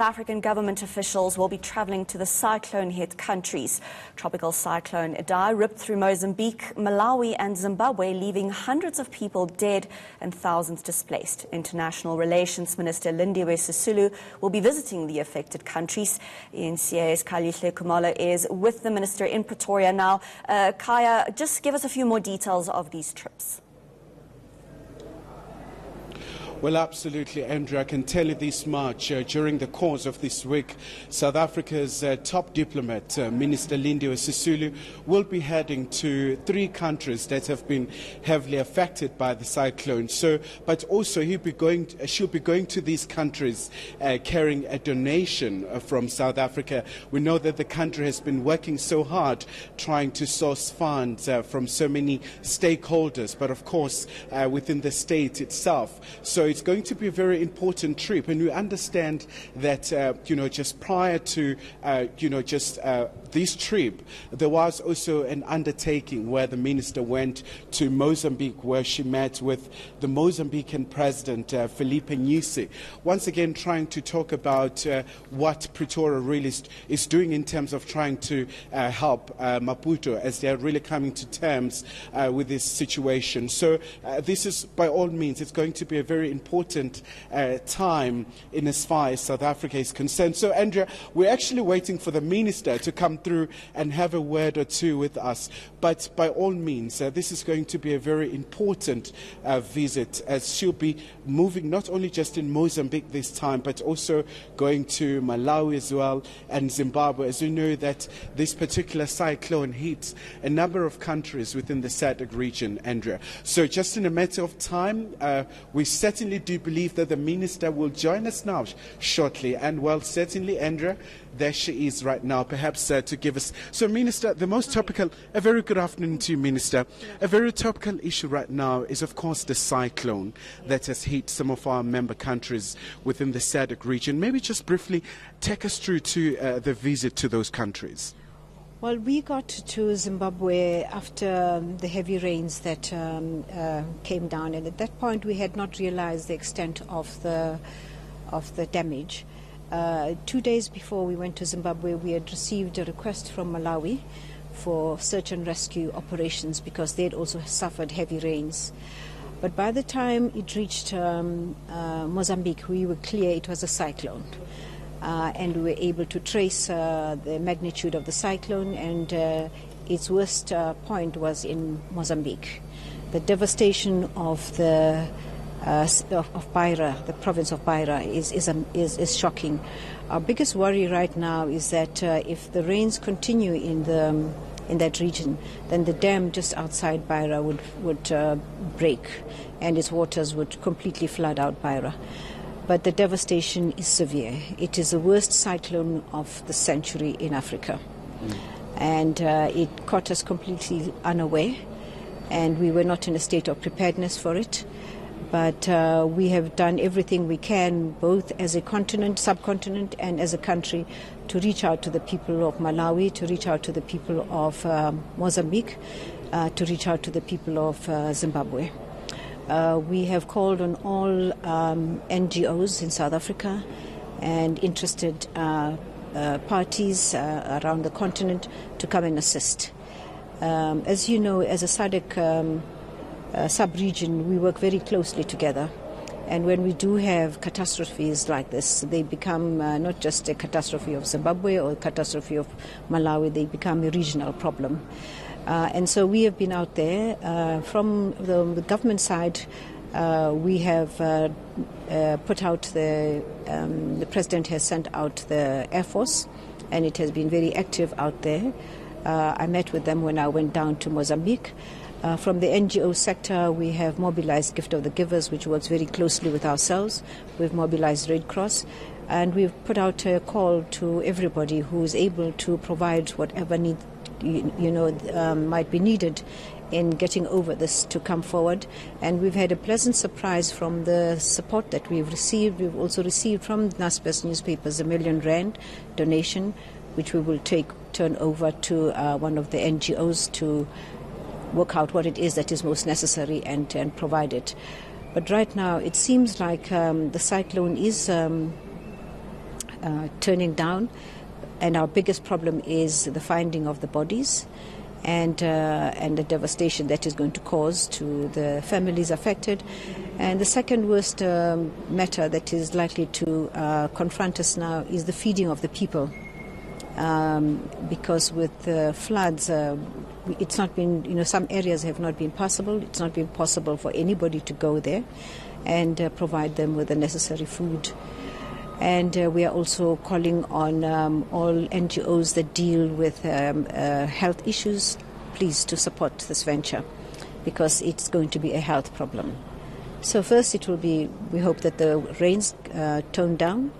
African government officials will be travelling to the cyclone-hit countries. Tropical Cyclone Idai ripped through Mozambique, Malawi and Zimbabwe, leaving hundreds of people dead and thousands displaced. International Relations Minister Lindiwe Sisulu will be visiting the affected countries. ENCA's Kalihle Kumalo is with the minister in Pretoria now. Kaya, just give us a few more details of these trips. Well, absolutely, Andrew. I can tell you this much. During the course of this week, South Africa's top diplomat, Minister Lindiwe Sisulu, will be heading to 3 countries that have been heavily affected by the cyclone. But also she'll be going to these countries carrying a donation from South Africa. We know that the country has been working so hard trying to source funds from so many stakeholders, but of course within the state itself. So it's going to be a very important trip, and we understand that just prior to this trip, there was also an undertaking where the minister went to Mozambique, where she met with the Mozambican president Filipe Nyusi, once again trying to talk about what Pretoria really is doing in terms of trying to help Maputo as they are really coming to terms with this situation. So this is, by all means, it's going to be a very important time in as far as South Africa is concerned. So, Andrea, we're actually waiting for the minister to come through and have a word or two with us. But by all means, this is going to be a very important visit, as she'll be moving not only just in Mozambique this time, but also going to Malawi as well and Zimbabwe. As you know, that this particular cyclone hits a number of countries within the SADC region, Andrea. So just in a matter of time, we certainly do believe that the minister will join us now shortly. And well, certainly, Andrea, there she is right now, perhaps to give us. So, Minister, the most topical, a very good afternoon to you, Minister. A very topical issue right now is, of course, the cyclone that has hit some of our member countries within the SADC region. Maybe just briefly take us through to the visit to those countries. Well, we got to Zimbabwe after the heavy rains that came down, and at that point we had not realized the extent of the damage. 2 days before we went to Zimbabwe, we had received a request from Malawi for search and rescue operations because they had also suffered heavy rains. But by the time it reached Mozambique, we were clear it was a cyclone. And we were able to trace the magnitude of the cyclone, and its worst point was in Mozambique. The devastation of the of Beira, the province of Beira, is shocking. Our biggest worry right now is that if the rains continue in that region, then the dam just outside Beira would break, and its waters would completely flood out Beira. But the devastation is severe. It is the worst cyclone of the century in Africa. And it caught us completely unaware, and we were not in a state of preparedness for it. But we have done everything we can, both as a continent, subcontinent, and as a country, to reach out to the people of Malawi, to reach out to the people of Mozambique, to reach out to the people of Zimbabwe. We have called on all NGOs in South Africa and interested parties around the continent to come and assist. As you know, as a SADC sub-region, we work very closely together. And when we do have catastrophes like this, they become not just a catastrophe of Zimbabwe or a catastrophe of Malawi, they become a regional problem. And so we have been out there. From the government side, we have put out the President has sent out the Air Force, and it has been very active out there. I met with them when I went down to Mozambique. From the NGO sector, we have mobilized Gift of the Givers, which works very closely with ourselves. We've mobilized Red Cross, and we've put out a call to everybody who is able to provide whatever need might be needed in getting over this to come forward. And we've had a pleasant surprise from the support that we've received. We've also received from Naspers newspapers a R1 million donation, which we will turn over to one of the NGOs to work out what it is that is most necessary and provide it. But right now it seems like the cyclone is turning down. And our biggest problem is the finding of the bodies and the devastation that is going to cause to the families affected. And the second worst matter that is likely to confront us now is the feeding of the people. Because with the floods, it's not been, some areas have not been possible. It's not been possible for anybody to go there and provide them with the necessary food. And we are also calling on all NGOs that deal with health issues, please, to support this venture, because it's going to be a health problem. So first it will be, we hope that the rains tone down.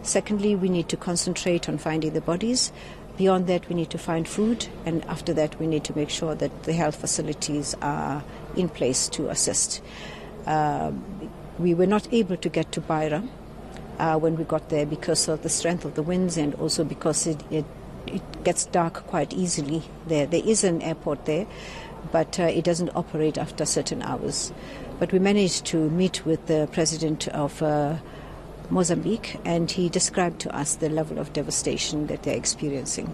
Secondly, we need to concentrate on finding the bodies. Beyond that, we need to find food. And after that, we need to make sure that the health facilities are in place to assist. We were not able to get to Beira when we got there because of the strength of the winds and also because it gets dark quite easily there. There is an airport there, but it doesn't operate after certain hours. But we managed to meet with the president of Mozambique, and he described to us the level of devastation that they're experiencing.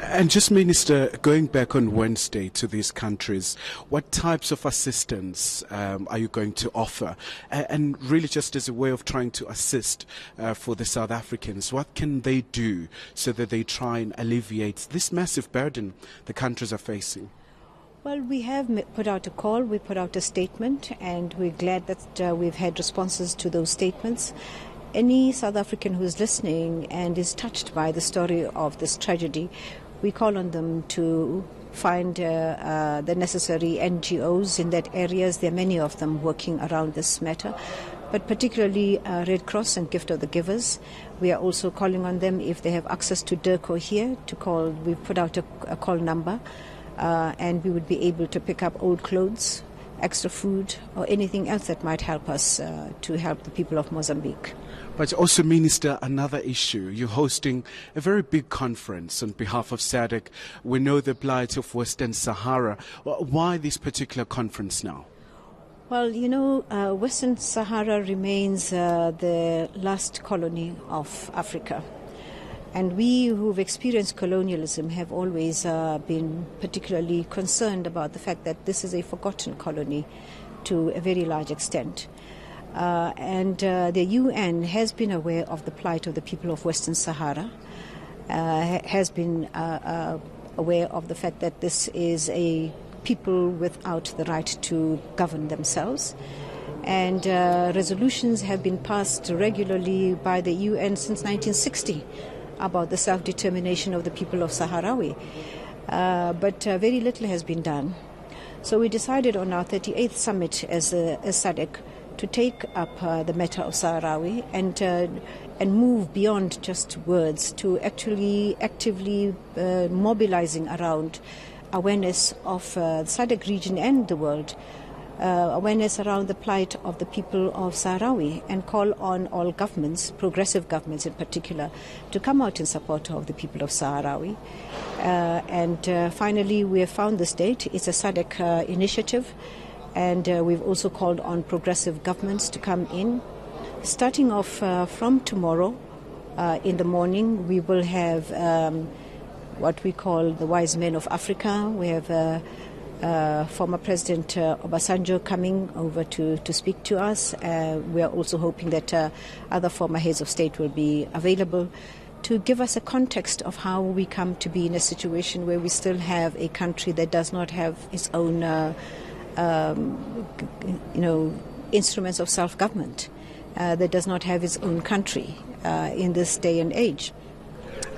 And just, Minister, going back on Wednesday to these countries, what types of assistance are you going to offer? And really just as a way of trying to assist for the South Africans, what can they do so that they try and alleviate this massive burden the countries are facing? Well, we have put out a call, we put out a statement, and we're glad that we've had responses to those statements. Any South African who is listening and is touched by the story of this tragedy, we call on them to find the necessary NGOs in that areas. There are many of them working around this matter, but particularly Red Cross and Gift of the Givers. We are also calling on them, if they have access to DIRCO here, to call. We've put out a call number, and we would be able to pick up old clothes, extra food, or anything else that might help us to help the people of Mozambique. But also, Minister, another issue. You're hosting a very big conference on behalf of SADC. We know the plight of Western Sahara. Why this particular conference now? Well, Western Sahara remains the last colony of Africa. And we who've experienced colonialism have always been particularly concerned about the fact that this is a forgotten colony to a very large extent. And the UN has been aware of the plight of the people of Western Sahara, has been aware of the fact that this is a people without the right to govern themselves. And resolutions have been passed regularly by the UN since 1960 about the self-determination of the people of Sahrawi. But very little has been done. So we decided on our 38th summit as SADC to take up the matter of Sahrawi and move beyond just words to actually actively mobilizing around awareness of the SADC region and the world, awareness around the plight of the people of Sahrawi, and call on all governments, progressive governments in particular, to come out in support of the people of Sahrawi. And finally, we have found this date. It's a SADC initiative. And we've also called on progressive governments to come in. Starting off from tomorrow in the morning, we will have what we call the Wise Men of Africa. We have former President Obasanjo coming over to speak to us. We are also hoping that other former heads of state will be available to give us a context of how we come to be in a situation where we still have a country that does not have its own instruments of self-government, that does not have its own country in this day and age.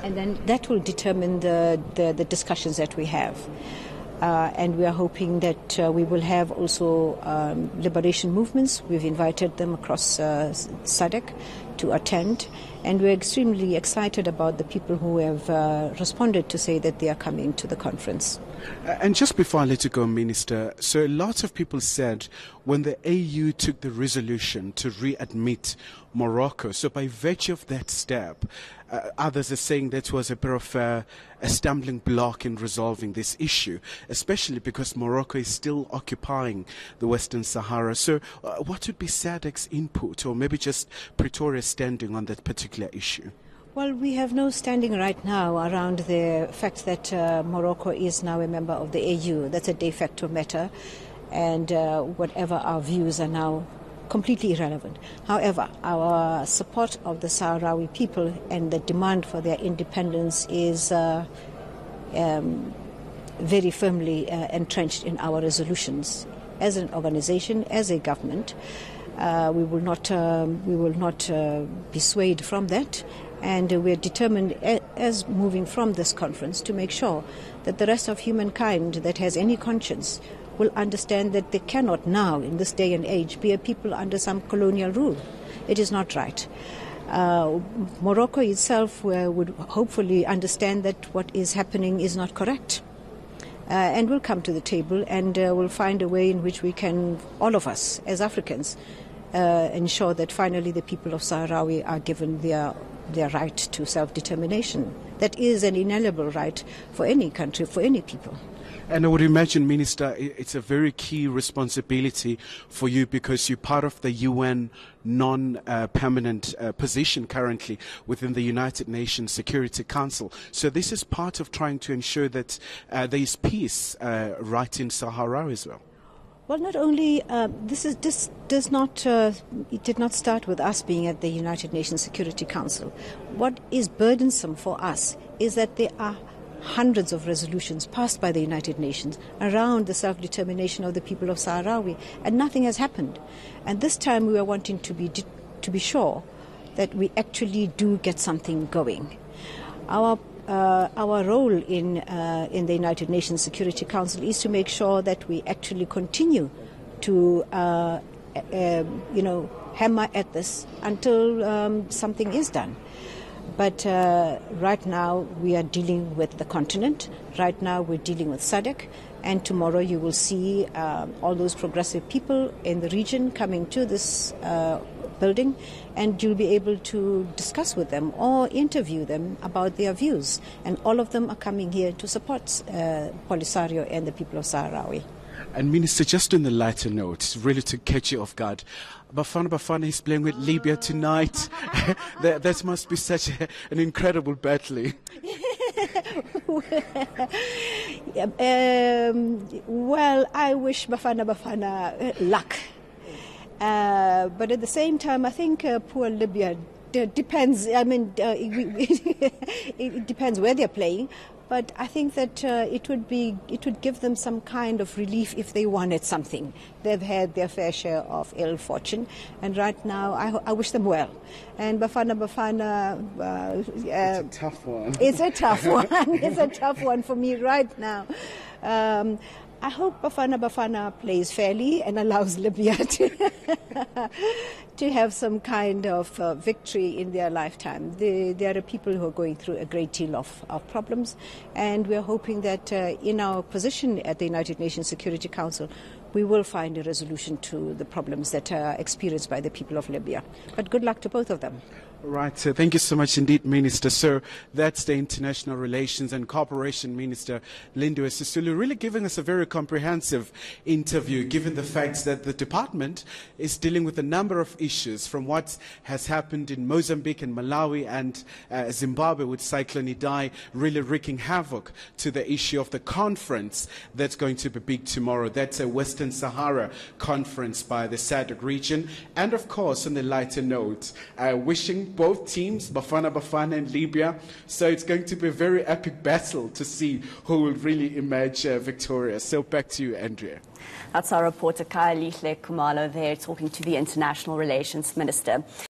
And then that will determine the discussions that we have. And we are hoping that we will have also liberation movements. We've invited them across SADC to attend. And we're extremely excited about the people who have responded to say that they are coming to the conference. And just before I let you go, Minister, so lots of people said when the AU took the resolution to readmit Morocco, so by virtue of that step, others are saying that was a bit of a stumbling block in resolving this issue, especially because Morocco is still occupying the Western Sahara. So what would be SADC's input, or maybe just Pretoria's standing on that particular issue? Well, we have no standing right now around the fact that Morocco is now a member of the AU. That's a de facto matter, and whatever our views are now completely irrelevant. However, our support of the Sahrawi people and the demand for their independence is very firmly entrenched in our resolutions. As an organization, as a government, we will not be swayed from that. And we are determined, as moving from this conference, to make sure that the rest of humankind that has any conscience will understand that they cannot now, in this day and age, be a people under some colonial rule. It is not right. Morocco itself would hopefully understand that what is happening is not correct. And will come to the table and will find a way in which we can, all of us as Africans, ensure that finally the people of Sahrawi are given their right to self-determination. That is an inalienable right for any country, for any people. And I would imagine, Minister, it's a very key responsibility for you because you're part of the UN non-permanent position currently within the United Nations Security Council. So this is part of trying to ensure that there is peace right in Sahara as well. Well, not only it did not start with us being at the United Nations Security Council. What is burdensome for us is that there are hundreds of resolutions passed by the United Nations around the self-determination of the people of Sahrawi, and nothing has happened. And this time we are wanting to be sure that we actually do get something going. Our role in the United Nations Security Council is to make sure that we actually continue to hammer at this until something is done. But right now we are dealing with the continent. Right now we're dealing with SADC. And tomorrow you will see all those progressive people in the region coming to this building, and you'll be able to discuss with them or interview them about their views. And all of them are coming here to support Polisario and the people of Sahrawi. And Minister, just on the lighter note, really to catch you off guard, Bafana is playing with Libya tonight. that must be such an incredible battle. Well, I wish Bafana luck. But at the same time, I think poor Libya depends. I mean, it depends where they're playing. But I think that it would give them some kind of relief if they wanted something. They've had their fair share of ill fortune, and right now I wish them well. And Bafana, it's a tough one. It's a tough one. It's a tough one for me right now. I hope Bafana plays fairly and allows Libya to have some kind of victory in their lifetime. There are people who are going through a great deal of problems, and we are hoping that in our position at the United Nations Security Council, we will find a resolution to the problems that are experienced by the people of Libya. But good luck to both of them. Right. Thank you so much indeed, Minister. So that's the International Relations and Cooperation Minister, Lindiwe Sisulu, really giving us a very comprehensive interview, given the fact that the department is dealing with a number of issues, from what has happened in Mozambique and Malawi and Zimbabwe with Cyclone Idai, really wreaking havoc, to the issue of the conference that's going to be big tomorrow. That's a Western Sahara conference by the SADC region. And of course, on the lighter note, wishing both teams, Bafana and Libya. So it's going to be a very epic battle to see who will really emerge victorious. So back to you, Andrea. That's our reporter Khayelihle Khumalo there talking to the International Relations Minister.